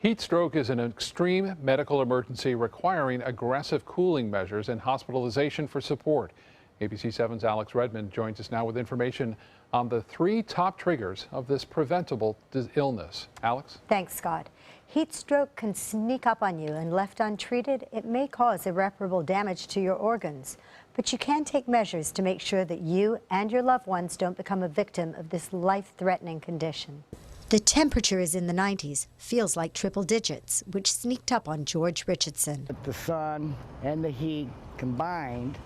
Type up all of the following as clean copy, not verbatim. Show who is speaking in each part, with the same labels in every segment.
Speaker 1: Heat stroke is an extreme medical emergency requiring aggressive cooling measures and hospitalization for support. ABC 7's Alex Redmond joins us now with information on the 3 top triggers of this preventable illness. Alex?
Speaker 2: Thanks, Scott. Heat stroke can sneak up on you, and left untreated, it may cause irreparable damage to your organs. But you can take measures to make sure that you and your loved ones don't become a victim of this life-threatening condition. The temperature is in the 90s, feels like triple digits, which sneaked up on George Richardson.
Speaker 3: The sun and the heat combined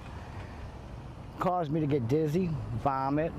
Speaker 3: caused me to get dizzy, vomit,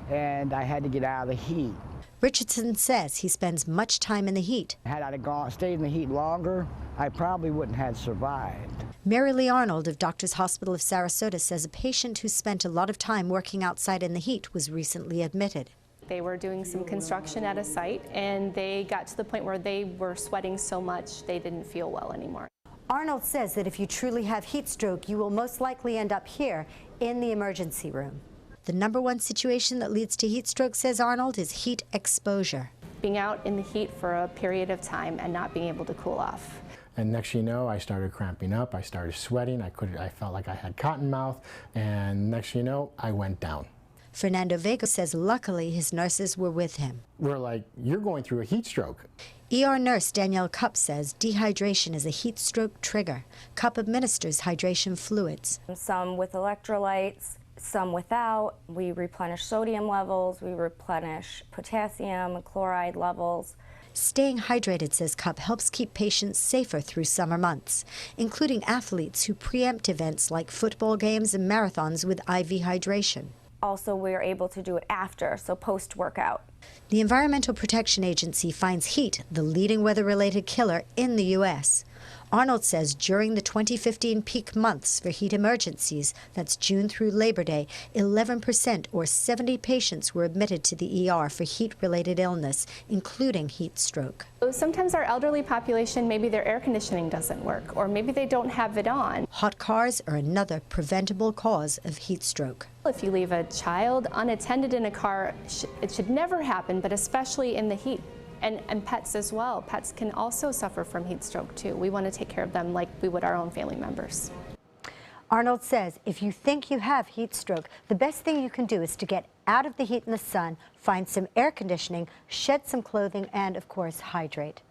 Speaker 3: and I had to get out of the heat.
Speaker 2: Richardson says he spends much time in the heat.
Speaker 3: Had I stayed in the heat longer, I probably wouldn't have survived.
Speaker 2: Mary Lee Arnold of Doctors Hospital of Sarasota says a patient who spent a lot of time working outside in the heat was recently admitted.
Speaker 4: They were doing some construction at a site, and they got to the point where they were sweating so much they didn't feel well anymore.
Speaker 2: Arnold says that if you truly have heat stroke, you will most likely end up here in the emergency room. The #1 situation that leads to heat stroke, says Arnold, is heat exposure.
Speaker 4: Being out in the heat for a period of time and not being able to cool off.
Speaker 5: And next you know, I started cramping up, I started sweating, I felt like I had cotton mouth, and next you know, I went down.
Speaker 2: Fernando Vega says luckily his nurses were with him.
Speaker 5: We're like, you're going through a heat stroke.
Speaker 2: ER nurse Danielle Cupp says dehydration is a heat stroke trigger. Cupp administers hydration fluids.
Speaker 6: Some with electrolytes, some without. We replenish sodium levels, we replenish potassium and chloride levels.
Speaker 2: Staying hydrated, says Cupp, helps keep patients safer through summer months, including athletes who preempt events like football games and marathons with IV hydration.
Speaker 6: Also, we're able to do it after, so post-workout.
Speaker 2: The Environmental Protection Agency finds heat the leading weather-related killer in the U.S. Arnold says during the 2015 peak months for heat emergencies, that's June through Labor Day, 11% or 70 patients were admitted to the ER for heat-related illness, including heat stroke.
Speaker 4: Sometimes our elderly population, maybe their air conditioning doesn't work, or maybe they don't have it on.
Speaker 2: Hot cars are another preventable cause of heat stroke.
Speaker 4: If you leave a child unattended in a car, it should never happen, but especially in the heat. And pets as well. Pets can also suffer from heat stroke too. We want to take care of them like we would our own family members.
Speaker 2: Arnold says if you think you have heat stroke, the best thing you can do is to get out of the heat and the sun, find some air conditioning, shed some clothing, and of course hydrate.